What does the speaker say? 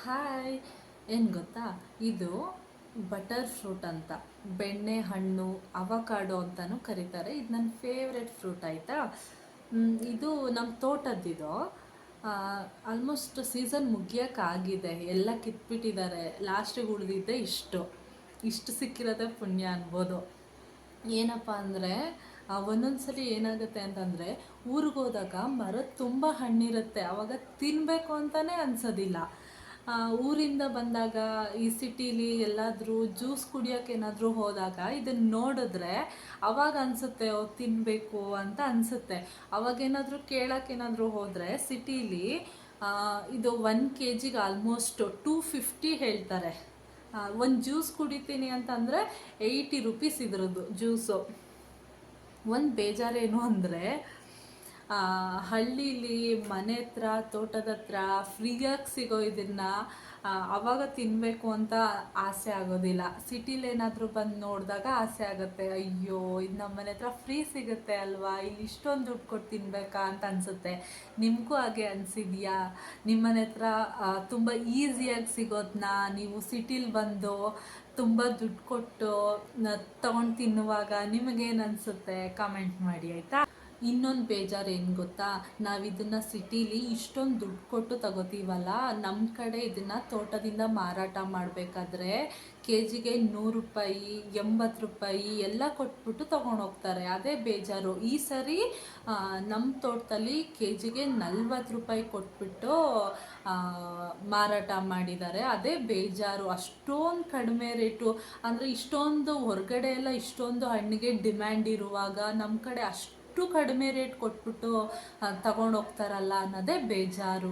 Hi. ಏನು ಗೊತ್ತಾ, ಇದು ಬಟರ್ ಫ್ರೂಟ್ ಅಂತ, ಬೆಣ್ಣೆ ಹಣ್ಣು, ಅವಕಾಡೋ ಅಂತಲೂ ಕರೀತಾರೆ. ಇದು ನನ್ನ ಫೇವ್ರೆಟ್ ಫ್ರೂಟ್ ಆಯಿತಾ. ಇದು ನಮ್ಮ ತೋಟದ್ದಿದು. ಆಲ್ಮೋಸ್ಟ್ ಸೀಸನ್ ಮುಗಿಯೋಕ್ಕಾಗಿದೆ, ಎಲ್ಲ ಕಿತ್ಬಿಟ್ಟಿದ್ದಾರೆ. ಲಾಸ್ಟಿಗೆ ಉಳಿದಿದ್ದೆ ಇಷ್ಟು ಸಿಕ್ಕಿರೋದೇ ಪುಣ್ಯ ಅನ್ಬೋದು. ಏನಪ್ಪ ಅಂದರೆ ಒಂದೊಂದ್ಸಲಿ ಏನಾಗುತ್ತೆ ಅಂತಂದರೆ, ಊರಿಗೆ ಹೋದಾಗ ಮರದ ತುಂಬ ಹಣ್ಣಿರುತ್ತೆ, ಆವಾಗ ತಿನ್ನಬೇಕು ಅಂತಲೇ ಅನ್ಸೋದಿಲ್ಲ. ಊರಿಂದ ಬಂದಾಗ ಈ ಸಿಟೀಲಿ ಎಲ್ಲಾದರೂ ಜ್ಯೂಸ್ ಕುಡಿಯೋಕ್ಕೇನಾದರೂ ಹೋದಾಗ ಇದನ್ನು ನೋಡಿದ್ರೆ ಅವಾಗ ಅನಿಸುತ್ತೆ ತಿನ್ನಬೇಕು ಅಂತ ಅನಿಸುತ್ತೆ. ಅವಾಗೇನಾದರೂ ಕೇಳೋಕ್ಕೇನಾದರೂ ಹೋದರೆ ಸಿಟೀಲಿ ಇದು 1 kg ಆಲ್ಮೋಸ್ಟ್ 250 ಹೇಳ್ತಾರೆ. ಒಂದು ಜ್ಯೂಸ್ ಕುಡಿತೀನಿ ಅಂತಂದರೆ 80 ರೂಪೀಸ್ ಇದ್ರದ್ದು ಜ್ಯೂಸು. ಒಂದು ಬೇಜಾರೇನು ಅಂದರೆ, ಹಳ್ಳೀಲಿ ಮನೆ ಹತ್ರ ತೋಟದ ಹತ್ರ ಫ್ರೀಯಾಗಿ ಸಿಗೋ ಇದನ್ನು ಆವಾಗ ತಿನ್ನಬೇಕು ಅಂತ ಆಸೆ ಆಗೋದಿಲ್ಲ. ಸಿಟಿಲಿ ಏನಾದರೂ ಬಂದು ನೋಡಿದಾಗ ಆಸೆ ಆಗುತ್ತೆ, ಅಯ್ಯೋ ಇದು ನಮ್ಮ ಮನೆ ಹತ್ರ ಫ್ರೀ ಸಿಗುತ್ತೆ ಅಲ್ವಾ, ಇಲ್ಲಿ ಇಷ್ಟೊಂದು ದುಡ್ಡು ಕೊಟ್ಟು ತಿನ್ನಬೇಕಾ ಅಂತ ಅನಿಸುತ್ತೆ. ನಿಮಗೂ ಹಾಗೆ ಅನಿಸಿದ್ಯಾ? ನಿಮ್ಮ ಮನೆ ಹತ್ರ ತುಂಬ ಈಸಿಯಾಗಿ ಸಿಗೋದನ್ನ ನೀವು ಸಿಟಿಲಿ ಬಂದು ತುಂಬ ದುಡ್ಡು ಕೊಟ್ಟು ತೊಗೊಂಡು ತಿನ್ನುವಾಗ ನಿಮಗೇನು ಅನಿಸುತ್ತೆ? ಕಾಮೆಂಟ್ ಮಾಡಿ ಆಯಿತಾ. ಇನ್ನೊಂದು ಬೇಜಾರು ಏನು ಗೊತ್ತಾ, ನಾವು ಇದನ್ನು ಸಿಟೀಲಿ ಇಷ್ಟೊಂದು ದುಡ್ಡು ಕೊಟ್ಟು ತಗೋತೀವಲ್ಲ, ನಮ್ಮ ಕಡೆ ಇದನ್ನು ತೋಟದಿಂದ ಮಾರಾಟ ಮಾಡಬೇಕಾದ್ರೆ KGಗೆ 100 ರೂಪಾಯಿ 80 ರೂಪಾಯಿ ಎಲ್ಲ ಕೊಟ್ಬಿಟ್ಟು ತೊಗೊಂಡೋಗ್ತಾರೆ. ಅದೇ ಬೇಜಾರು. ಈ ಸರಿ ನಮ್ಮ ತೋಟದಲ್ಲಿ KGಗೆ 40 ರೂಪಾಯಿ ಕೊಟ್ಬಿಟ್ಟು ಮಾರಾಟ ಮಾಡಿದ್ದಾರೆ. ಅದೇ ಬೇಜಾರು. ಅಷ್ಟೊಂದು ಕಡಿಮೆ ರೇಟು ಅಂದರೆ, ಇಷ್ಟೊಂದು ಹೊರಗಡೆ ಎಲ್ಲ ಇಷ್ಟೊಂದು ಹಣ್ಣಿಗೆ ಡಿಮ್ಯಾಂಡ್ ಇರುವಾಗ ನಮ್ಮ ಕಡೆ ಅಷ್ಟು ಕಡಿಮೆ ರೇಟ್ ಕೊಟ್ಬಿಟ್ಟು ತಗೊಂಡೋಗ್ತಾರಲ್ಲ ಅನ್ನೋದೇ ಬೇಜಾರು.